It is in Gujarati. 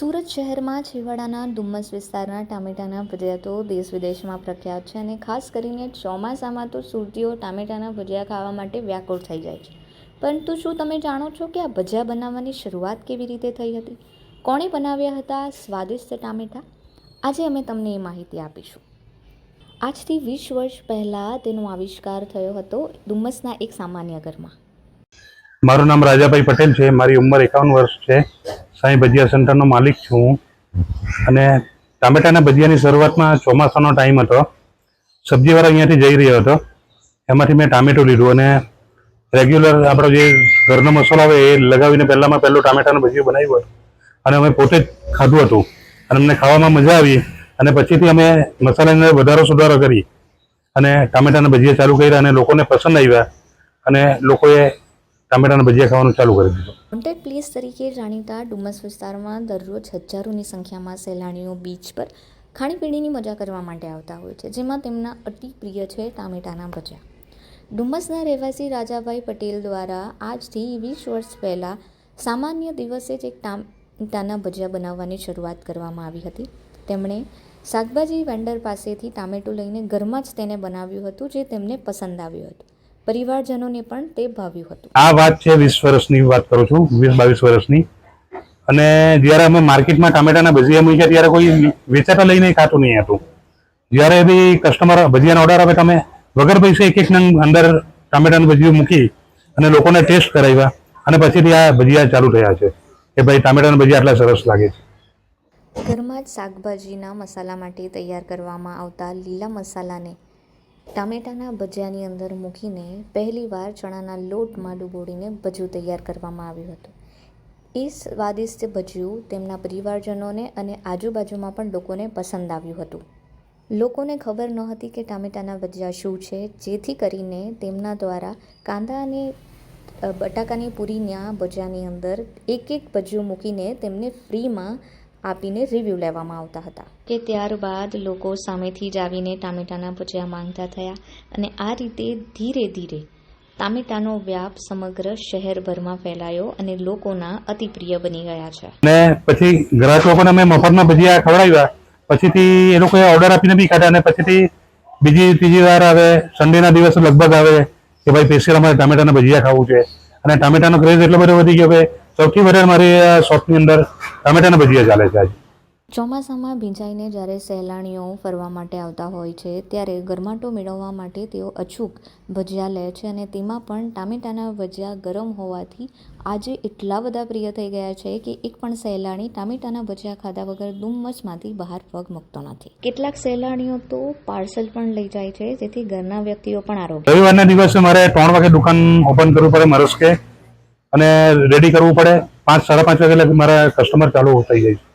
સુરત શહેરમાં છેવાડાના ડુમ્મસ વિસ્તારના ટામેટાના ભજીયા તો દેશ વિદેશમાં પ્રખ્યાત છે અને ખાસ કરીને ચોમાસામાં તો સુરતીઓ ટામેટાના ભજીયા ખાવા માટે વ્યાકુળ થઈ જાય છે. પરંતુ શું તમે જાણો છો કે આ ભજીયા બનાવવાની શરૂઆત કેવી રીતે થઈ હતી? કોણે બનાવ્યા હતા સ્વાદિષ્ટ ટામેટા? આજે અમે તમને એ માહિતી આપીશું. આજથી 20 વર્ષ પહેલાં તેનો આવિષ્કાર થયો હતો ડુમ્મસના એક સામાન્ય ઘરમાં. મારું નામ રાજાભાઈ પટેલ છે. મારી ઉંમર 51 વર્ષ છે. સાંઈ ભજીયા સેન્ટરનો માલિક છું હું. અને ટામેટાના ભજીયાની શરૂઆતમાં ચોમાસાનો ટાઈમ હતો. સબ્જીવાળા અહીંયાથી જઈ રહ્યો હતો. એમાંથી મેં ટામેટું લીધું અને રેગ્યુલર આપણો જે ઘરનો મસાલો આવે એ લગાવીને પહેલું ટામેટાનું ભજીયું બનાવ્યું અને અમે પોતે જ ખાધું હતું અને અમને ખાવામાં મજા આવી. અને પછીથી અમે મસાલાની અંદર વધારો સુધારો કરી અને ટામેટાના ભજીયા ચાલુ કર્યા અને લોકોને પસંદ આવ્યા અને લોકોએ ટામેટાના ભજીયા ખાવાનું ચાલુ કરી દીધું. વોન્ટેડ પ્લેસ તરીકે જાણીતા ડુમ્મસ વિસ્તારમાં દરરોજ હજારોની સંખ્યામાં સહેલાણીઓ બીચ પર ખાણીપીણીની મજા કરવા માટે આવતા હોય છે, જેમાં તેમના અતિ પ્રિય છે ટામેટાના ભજીયા. ડુમ્મસના રહેવાસી રાજાભાઈ પટેલ દ્વારા આજથી 20 વર્ષ પહેલાં સામાન્ય દિવસે જ એક ટામેટાના ભજીયા બનાવવાની શરૂઆત કરવામાં આવી હતી. તેમણે શાકભાજી વેન્ડર પાસેથી ટામેટું લઈને ઘરમાં જ તેને બનાવ્યું હતું, જે તેમને પસંદ આવ્યું હતું. પરિવારજનોને પણ તે ભાવ્યું હતું. આ વાત છે 20 વર્ષની વાત કરું છું, 20-22 વર્ષની. અને જ્યારે અમે માર્કેટમાં ટામેટાના ભજીયા મૂક્યા ત્યારે કોઈ વેચાતા લઈને ખાતું નહીં હતું. જ્યારે બી કસ્ટમર ભજીયાનો ઓર્ડર આવે તમે વગર પૈસે એક નંગ અંદર ટામેટાનું ભજીયું મૂકી અને લોકોને ટેસ્ટ કરાવ્યા અને પછીથી આ ભજીયા ચાલુ થયા છે કે ભાઈ ટામેટાના ભજીયા આટલા સરસ લાગે છે. ઘરમાં જ શાકભાજીના મસાલા માટે તૈયાર કરવામાં આવતા લીલા મસાલાને ટામેટાના ભજીયાની અંદર મૂકીને પહેલીવાર ચણાના લોટમાં ડૂબોળીને ભજીયું તૈયાર કરવામાં આવ્યું હતું. એ સ્વાદિષ્ટ ભજીયું તેમના પરિવારજનોને અને આજુબાજુમાં પણ લોકોને પસંદ આવ્યું હતું. લોકોને ખબર નહોતી કે ટામેટાના ભજીયા શું છે, જેથી કરીને તેમના દ્વારા કાંદા અને બટાકાની પૂરીના ભજીયાની અંદર એક ભજીયું મૂકીને તેમને ફ્રીમાં આપીને રિવ્યૂ લેવામાં આવતા હતા. કે ત્યારબાદ લોકો સામેથી જ આવીને ટામેટાના ભજીયા માંગતા થયા અને આ રીતે ધીરે ધીરે ટામેટાનો વ્યાપ સમગ્ર શહેરભરમાં ફેલાયો અને લોકોના અતિ પ્રિય બની ગયા છે. અને પછી ગ્રાહક લોકોને અમે મફતના ભજીયા ખવડાવ્યા. પછીથી એ લોકોએ ઓર્ડર આપીને બી ખાધા અને પછીથી ત્રીજી વાર આવે સન્ડેના દિવસે લગભગ આવે કે ભાઈ સ્પેશિયલ અમારે ટામેટાના ભજીયા ખાવું છે. અને ટામેટાનો ક્રેઝ એટલો બધો વધી ગયો કે સૌથી વધારે મારી શોપની અંદર ટામેટાના ભજીયા ચાલે છે આજે. ચોમાસામાં ભીંજાઈને જ્યારે સહેલાણીઓ ફરવા માટે આવતા હોય છે ત્યારે ગરમાટો મેળવવા માટે તેઓ અચૂક ભજીયા લે છે અને તેમાં પણ ટામેટાના ભજીયા ગરમ હોવાથી આજે એટલા બધા પ્રિય થઈ ગયા છે કે એક પણ સહેલાણી ટામેટાના ભજીયા ખાધા વગર ડુમ્મસમાંથી બહાર પગ મૂકતો નથી. કેટલાક સહેલાણીઓ તો પાર્સલ પણ લઈ જાય છે, જેથી ઘરના વ્યક્તિઓ પણ આરોગ્ય. રવિવારના દિવસે મારે 3 વાગે દુકાન ઓપન કરવું પડે મરસકે અને રેડી કરવું પડે. 5-5:30 વાગે મારા કસ્ટમર ચાલુ થઈ જાય છે.